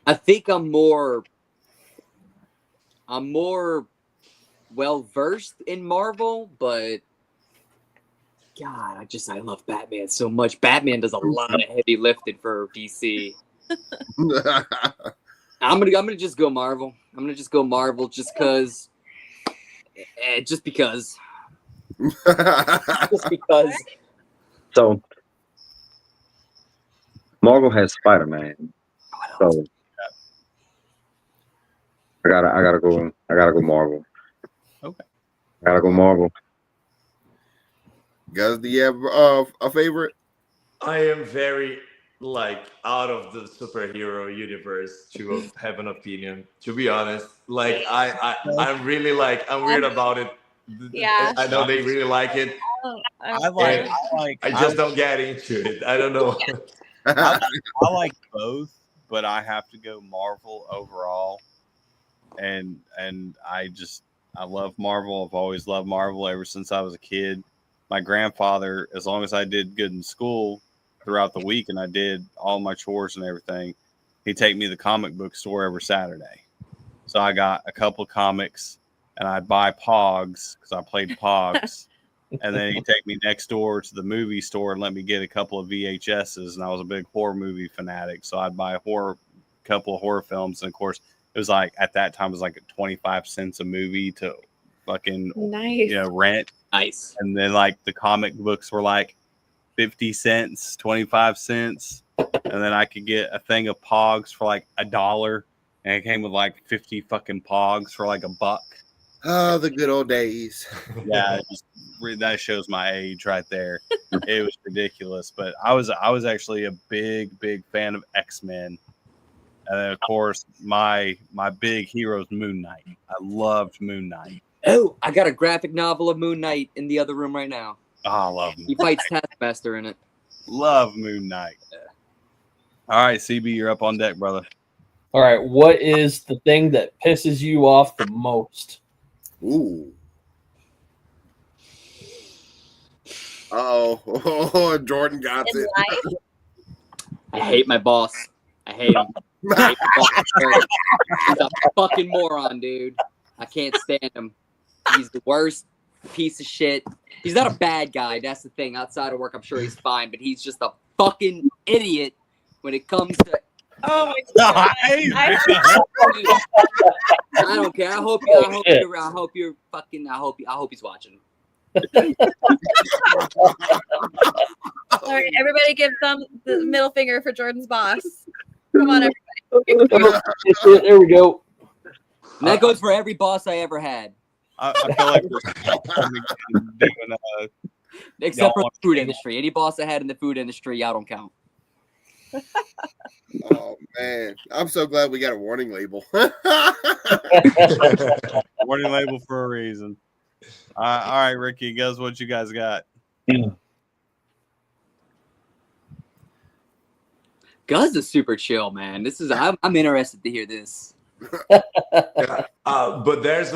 I think I'm more well versed in Marvel, but God, I love Batman so much. Batman does a lot of heavy lifting for DC. I'm gonna just go Marvel. I'm gonna just go Marvel just because. Just because. So, Marvel has Spider-Man. So, I gotta go Marvel. Okay. I gotta go Marvel. Gus, do you have a favorite? I am very out of the superhero universe to have an opinion. To be honest, I'm really I'm weird about it. Yeah. I know they really like it. I just don't get into it. I don't know. I like both, but I have to go Marvel overall. And I love Marvel. I've always loved Marvel ever since I was a kid. My grandfather, as long as I did good in school throughout the week and I did all my chores and everything, he'd take me to the comic book store every Saturday. So I got a couple of comics and I'd buy Pogs because I played Pogs. And then he'd take me next door to the movie store and let me get a couple of VHSs. And I was a big horror movie fanatic. So I'd buy a couple of horror films. And of course, It was like at that time it was like 25 cents a movie to fucking Nice. rent. Nice. And then like the comic books were like 50 cents, 25 cents. And then I could get a thing of Pogs for like $1. And it came with like 50 fucking Pogs for like $1. Oh, the good old days. Yeah, that shows my age right there. It was ridiculous. But I was actually a big fan of X-Men. And then of course my big hero is Moon Knight. I loved Moon Knight. Oh, I got a graphic novel of Moon Knight in the other room right now. Oh, I love Moon He fights Taskmaster in it. Love Moon Knight. All right, CB, you're up on deck, brother. All right. What is the thing that pisses you off the most? Ooh. Oh, Jordan got In it. life, I hate my boss. I hate him. I hate my boss. He's a fucking moron, dude. I can't stand him. He's the worst piece of shit. He's not a bad guy. That's the thing. Outside of work, I'm sure he's fine, but he's just a fucking idiot when it comes to. oh my god, I don't care. I hope he's watching. All right, everybody give the middle finger for Jordan's boss. Come on, everybody. There we go. And that goes for every boss I ever had, I feel like we're doing except for Y'all the food industry. Any boss I had in the food industry, y'all don't count. Oh man, I'm so glad we got a warning label. warning label for a reason. All right, Ricky, guess what you guys got? Gus is super chill, man. I'm interested to hear this. Yeah. But there's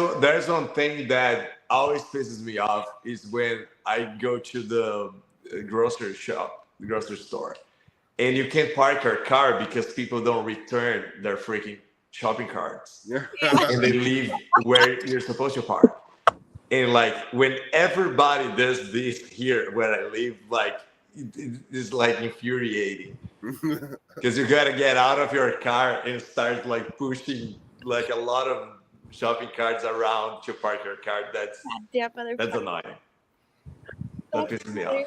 one thing that always pisses me off is when I go to the grocery store, and you can't park your car because people don't return their freaking shopping carts, and they leave where you're supposed to park. And like when everybody does this here where I live, like it's like infuriating because you gotta get out of your car and start like pushing like a lot of shopping carts around to park your car. That's annoying. That pisses me off.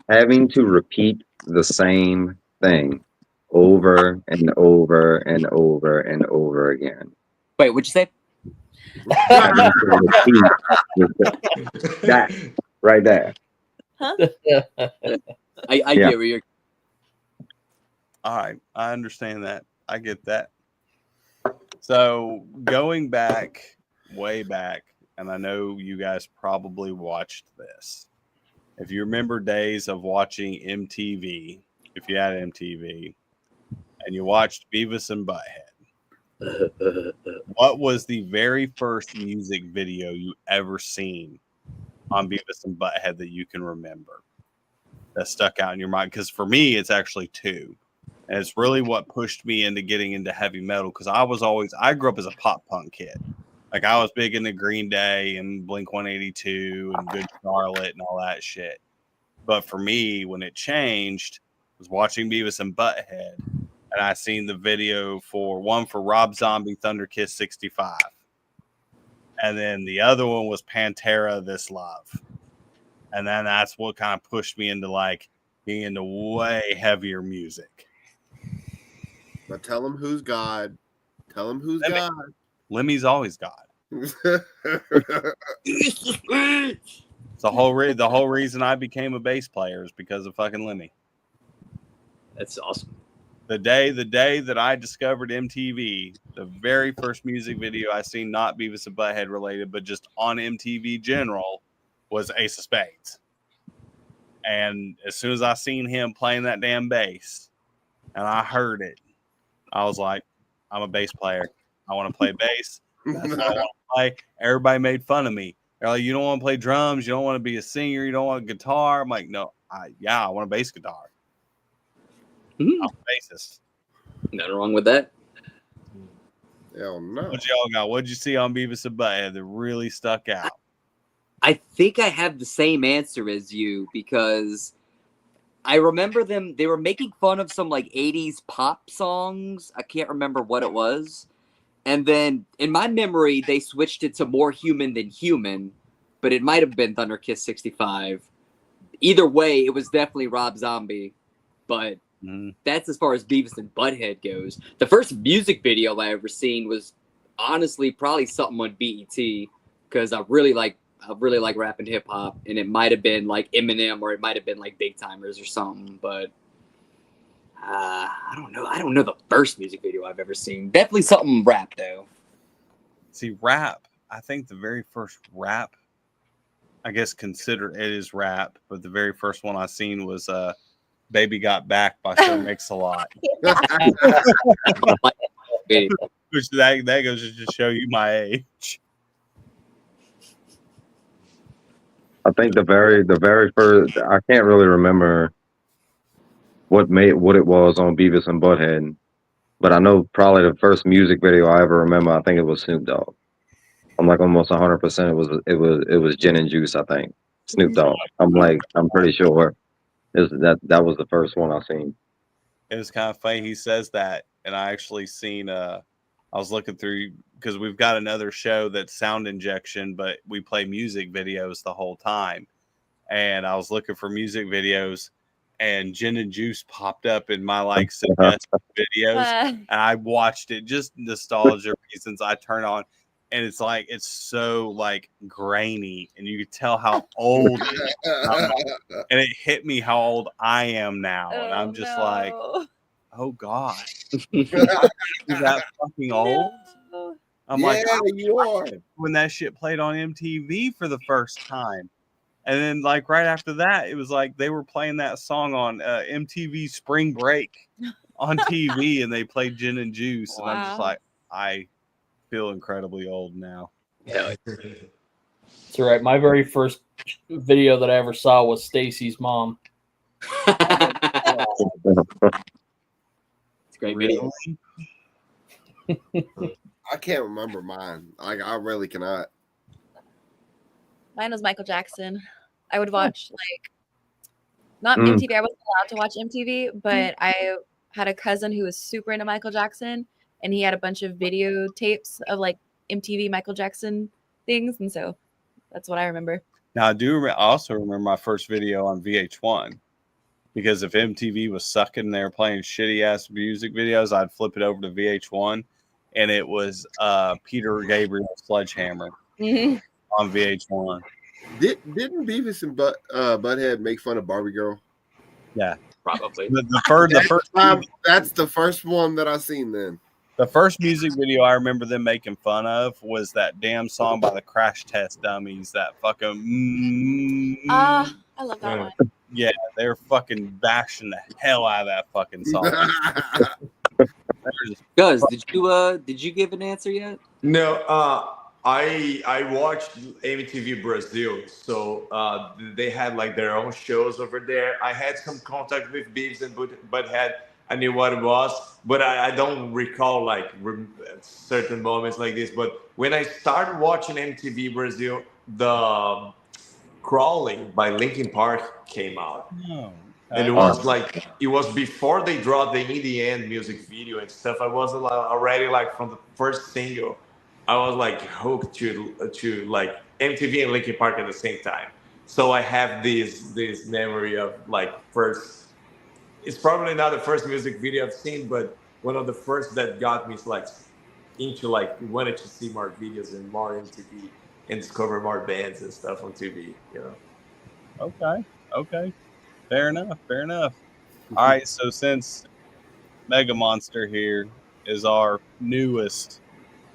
Having to repeat the same thing over and over and over and over again. Wait, what'd you say? Having to repeat that right there. I get where you're. All right, I understand that. I get that. So going back, way back, and I know you guys probably watched this. If you remember days of watching MTV, if you had MTV, and you watched Beavis and Butthead, what was the very first music video you ever seen on Beavis and Butthead that you can remember that stuck out in your mind? Because for me, it's actually two. And it's really what pushed me into getting into heavy metal because I grew up as a pop punk kid. Like I was big into Green Day and Blink-182 and Good Charlotte and all that shit. But for me, when it changed, I was watching Beavis and Butthead, and I seen the video for Rob Zombie, Thunder Kiss 65. And then the other one was Pantera, This Love. And then that's what kind of pushed me into like being into way heavier music. But tell him who's God. Tell him who's Lemmy. God. Lemmy's always God. It's the whole reason I became a bass player is because of fucking Lemmy. That's awesome. The day that I discovered MTV, the very first music video I seen, not Beavis and Butthead related, but just on MTV general, was Ace of Spades. And as soon as I seen him playing that damn bass, and I heard it, I was like, I'm a bass player. I want to play bass. That's what I want to play. Everybody made fun of me. They're like, you don't want to play drums. You don't want to be a singer. You don't want a guitar. I'm like, no, I want a bass guitar. I'm a bassist. Nothing wrong with that. Hell no. What y'all got? What'd you see on Beavis and Butthead that really stuck out? I think I have the same answer as you because I remember them. They were making fun of some like 80s pop songs. I can't remember what it was. And then in my memory, they switched it to More Human Than Human, but it might have been Thunder Kiss 65. Either way, it was definitely Rob Zombie. But that's as far as Beavis and Butthead goes. The first music video I ever seen was honestly probably something on BET, because I really like rap and hip hop, and it might have been like Eminem or it might have been like Big Timers or something. But I don't know. I don't know the first music video I've ever seen. Definitely something rap though. See, rap. I think the very first rap, I guess consider it is rap, but the very first one I seen was "Baby Got Back" by Sir Mix-a-Lot. Which that goes to just show you my age. I think the very first, I can't really remember what it was on Beavis and Butthead, but I know probably the first music video I ever remember, I think it was Snoop Dogg. I'm like almost 100% it was Gin and Juice, I think. Snoop Dogg. I'm pretty sure that was the first one I seen. It was kind of funny he says that, and I actually seen I was looking through, because we've got another show that's Sound Injection, but we play music videos the whole time. And I was looking for music videos, and Gin and Juice popped up in my like suggested videos, and I watched it just nostalgia reasons. I turn on, and it's like it's so like grainy, and you could tell how old it is. And it hit me how old I am now, and I'm just like, oh god, is that fucking old? No. I'm Yeah, like, you are. when that shit played on MTV for the first time. And then like right after that, it was like they were playing that song on MTV Spring Break on TV, and they played Gin and Juice. And I'm just like, I feel incredibly old now. Yeah. It's all right. My very first video that I ever saw was Stacy's mom. It's a great video. I can't remember mine. I really cannot. Mine was Michael Jackson. I would watch like not MTV. I wasn't allowed to watch MTV, but I had a cousin who was super into Michael Jackson, and he had a bunch of videotapes of like MTV Michael Jackson things, and so that's what I remember. Now I also remember my first video on VH1, because if MTV was sucking and they were playing shitty ass music videos, I'd flip it over to VH1, and it was Peter Gabriel Sledgehammer on VH1. Didn't Beavis and Butthead make fun of Barbie Girl? Yeah, probably. The first that's the first one that I seen then. The first music video I remember them making fun of was that damn song by the Crash Test Dummies. That fucking. I love that one. Yeah, they were fucking bashing the hell out of that fucking song. Gus, did you give an answer yet? No, I watched MTV Brazil, so they had like their own shows over there. I had some contact with Beavis and Butthead. I knew what it was, but I don't recall like certain moments like this. But when I started watching MTV Brazil, the Crawling by Linkin Park came out. Oh, and it was before they dropped the In the End music video and stuff. I was already like from the first single, I was like hooked to like MTV and Linkin Park at the same time. So I have this memory of like first. It's probably not the first music video I've seen, but one of the first that got me like into like wanted to see more videos and more MTV and discover more bands and stuff on TV. You know. Okay. Fair enough. All right. So since Mega Monster here is our newest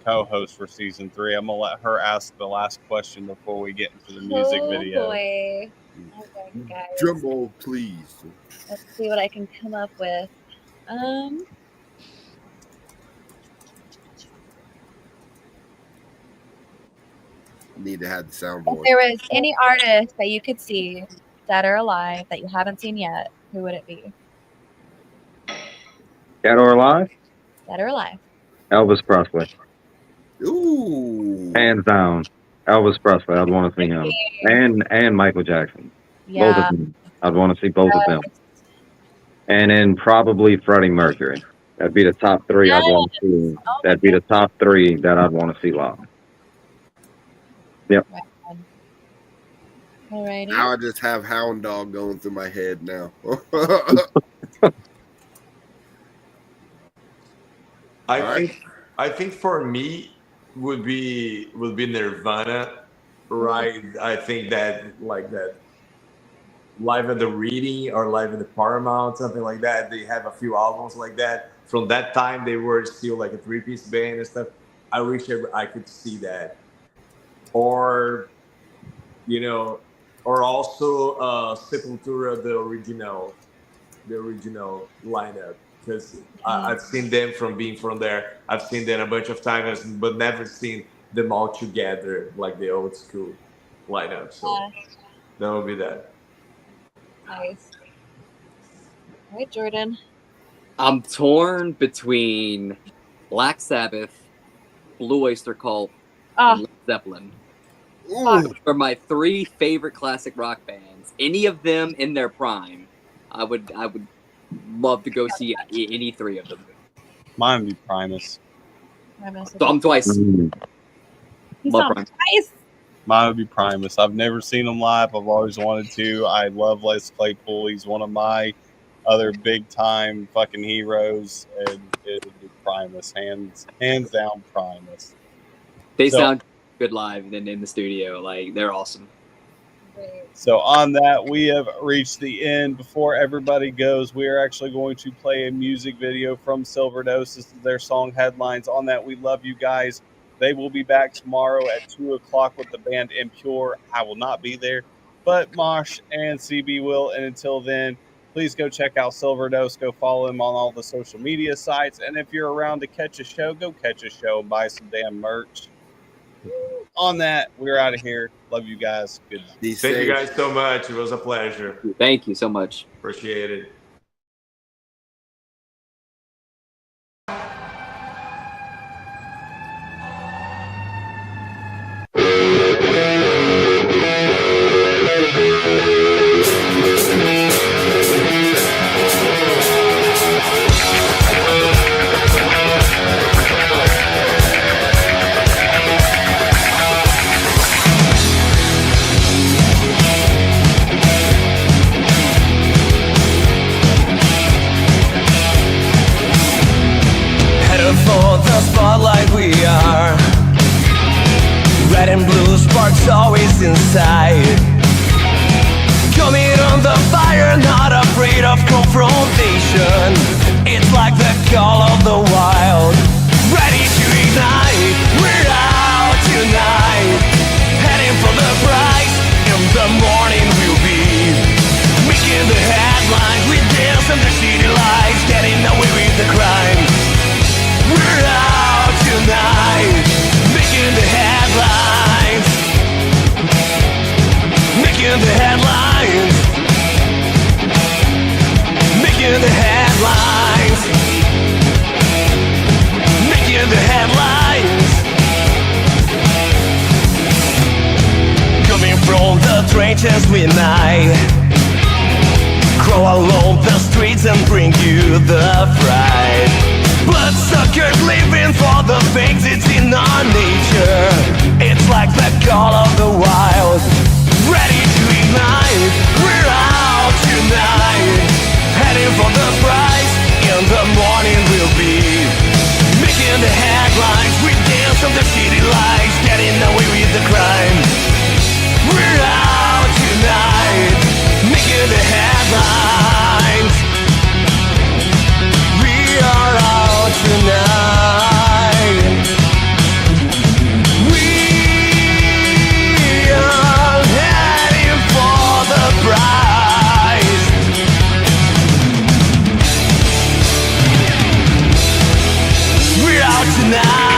co-host for season 3, I'm gonna let her ask the last question before we get into the music video. Boy. Okay, guys. Drum roll, please. Let's see what I can come up with. Need to have the If soundboard. there was any artist that you could see, dead or alive, that you haven't seen yet, who would it be? Dead or alive? Dead or alive? Elvis Presley. Ooh. Hands down. Elvis Presley. I'd want to see him. And Michael Jackson. Both Yeah. of them. I'd want to see both of them. and then probably Freddie Mercury. That'd be the top three I'd want to see. That'd be the top three that I'd want to see live. Yep. Alrighty. Now I just have Hound Dog going through my head now. I think for me would be Nirvana, right? I think that like that Live at the Reading or Live at the Paramount, something like that. They have a few albums like that. From that time, they were still like a 3-piece band and stuff. I wish I could see that. Or, or also Sepultura, the original lineup. Because I've seen them from being from there. I've seen them a bunch of times, but never seen them all together like the old school lineup. So that would be that. Nice. All right, Jordan. I'm torn between Black Sabbath, Blue Oyster Cult, and Led Zeppelin. For my 3 favorite classic rock bands, any of them in their prime, I would love to go see any 3 of them. Mine would be Primus. So I'm twice. Love Primus. Twice. Mine would be Primus. I've never seen him live. I've always wanted to. I love Les Claypool. He's one of my other big time fucking heroes, and it would be Primus. Hands down, Primus. They sound good live than in the studio. Like, they're awesome. So on that, we have reached the end. Before everybody goes, we are actually going to play a music video from Silver Dose. This is their song Headlines. On that, we love you guys. They will be back tomorrow at 2 o'clock with the band Impure. I will not be there, but Mosh and CB will. And until then, please go check out Silver Dose. Go follow him on all the social media sites. And if you're around to catch a show, go catch a show and buy some damn merch. On that, we're out of here. Love you guys. Good night. Thank you guys so much. It was a pleasure. Thank you so much. Appreciate it. Spotlight we are. Red and blue sparks always inside. Coming on the fire, not afraid of confrontation. It's like the call of the wild. Ready to ignite, we're out tonight. Heading for the prize, in the morning we'll be making the headlines. We dance under city lights, getting away with the crime. We're out tonight, making the headlines. Making the headlines. Making the headlines. Making the headlines. Coming from the trenches midnight. Crawl along the streets and bring you the fright. Bloodsuckers living for the things it's in our nature. It's like the call of the wild. Ready to ignite, we're out tonight. Heading for the prize, in the morning we'll be making the headlines. We dance on the city lights, getting away with the crime. We're out tonight, making the headlines. We are out tonight. We are heading for the prize. We're out tonight.